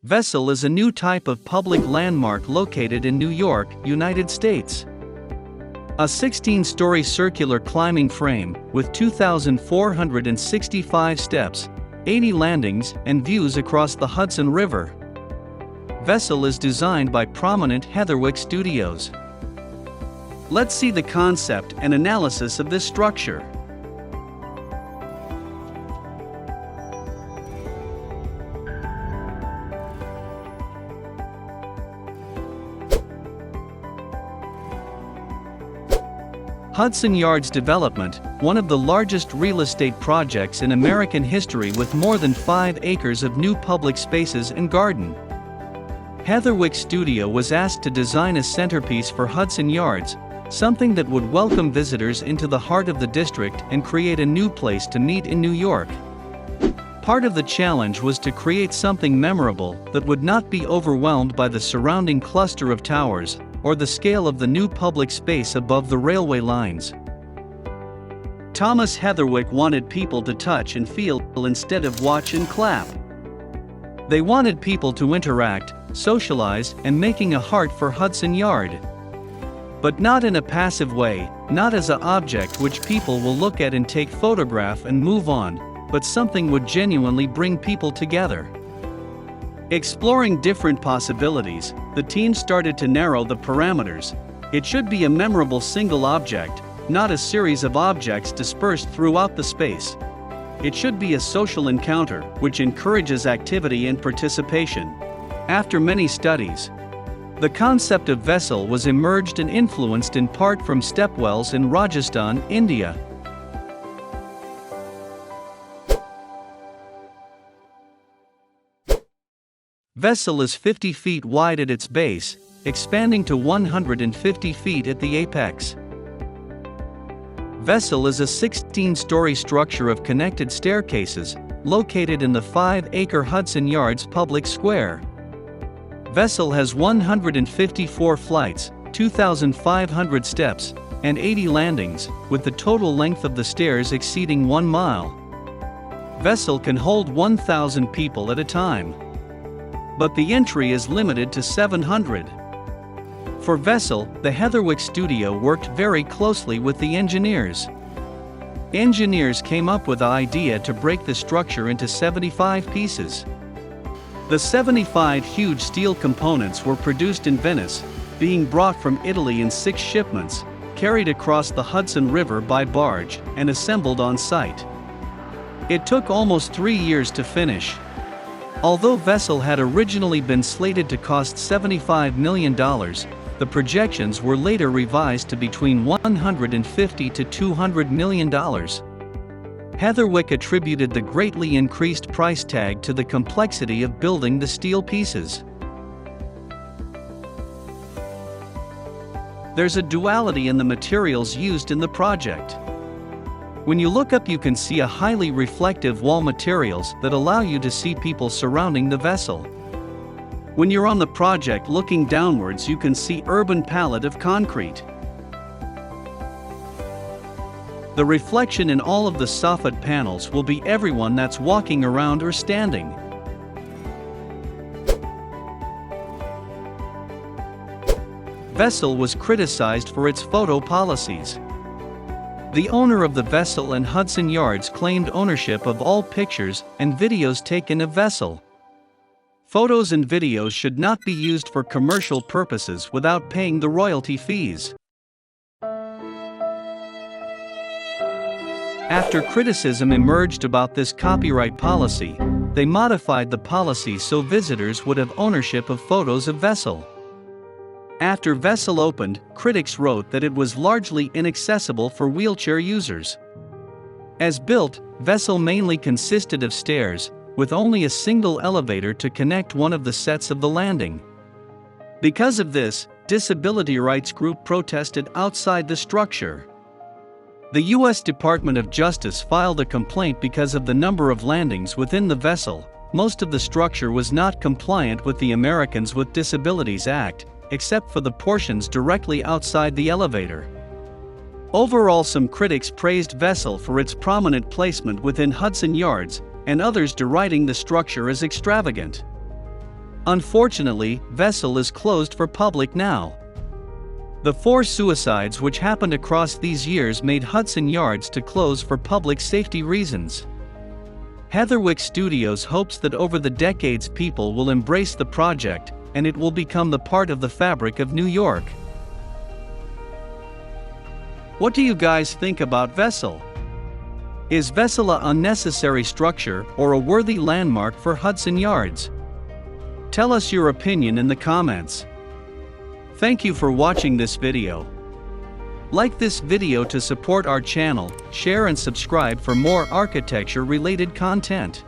Vessel is a new type of public landmark located in New York, United States. A 16-story circular climbing frame, with 2,465 steps, 80 landings, and views across the Hudson River. Vessel is designed by prominent Heatherwick Studios. Let's see the concept and analysis of this structure. Hudson Yards development, one of the largest real estate projects in American history with more than 5 acres of new public spaces and garden. Heatherwick Studio was asked to design a centerpiece for Hudson Yards, something that would welcome visitors into the heart of the district and create a new place to meet in New York. Part of the challenge was to create something memorable that would not be overwhelmed by the surrounding cluster of towers, or the scale of the new public space above the railway lines. Thomas Heatherwick wanted people to touch and feel instead of watch and clap. They wanted people to interact, socialize, and making a heart for Hudson Yard. But not in a passive way, not as an object which people will look at and take photograph and move on, but something would genuinely bring people together. Exploring different possibilities, the team started to narrow the parameters. It should be a memorable single object, not a series of objects dispersed throughout the space. It should be a social encounter, which encourages activity and participation. After many studies, the concept of vessel was emerged and influenced in part from Stepwells in Rajasthan, India. Vessel is 50 feet wide at its base, expanding to 150 feet at the apex. Vessel is a 16-story structure of connected staircases, located in the 5-acre Hudson Yards public square. Vessel has 154 flights, 2,500 steps, and 80 landings, with the total length of the stairs exceeding 1 mile. Vessel can hold 1,000 people at a time. But the entry is limited to 700. For Vessel, the Heatherwick Studio worked very closely with the engineers. Engineers came up with the idea to break the structure into 75 pieces. The 75 huge steel components were produced in Venice, being brought from Italy in 6 shipments, carried across the Hudson River by barge, and assembled on site. It took almost 3 years to finish. Although Vessel had originally been slated to cost $75 million, the projections were later revised to between $150 to $200 million. Heatherwick attributed the greatly increased price tag to the complexity of building the steel pieces. There's a duality in the materials used in the project. When you look up, you can see a highly reflective wall materials that allow you to see people surrounding the vessel. When you're on the project looking downwards, you can see urban palette of concrete. The reflection in all of the soffit panels will be everyone that's walking around or standing. Vessel was criticized for its photo policies. The owner of the vessel and Hudson Yards claimed ownership of all pictures and videos taken of Vessel. Photos and videos should not be used for commercial purposes without paying the royalty fees. After criticism emerged about this copyright policy, they modified the policy so visitors would have ownership of photos of Vessel. After Vessel opened, critics wrote that it was largely inaccessible for wheelchair users. As built, Vessel mainly consisted of stairs, with only a single elevator to connect one of the sets of the landing. Because of this, disability rights group protested outside the structure. The U.S. Department of Justice filed a complaint because of the number of landings within the vessel. Most of the structure was not compliant with the Americans with Disabilities Act, except for the portions directly outside the elevator. Overall, some critics praised Vessel for its prominent placement within Hudson Yards, and others deriding the structure as extravagant. Unfortunately, vessel is closed for public now. The 4 suicides which happened across these years made Hudson Yards to close for public safety reasons. Heatherwick Studios hopes that over the decades people will embrace the project, and it will become the part of the fabric of New York. What do you guys think about Vessel? Is Vessel an unnecessary structure or a worthy landmark for Hudson Yards? Tell us your opinion in the comments. Thank you for watching this video. Like this video to support our channel, share and subscribe for more architecture-related content.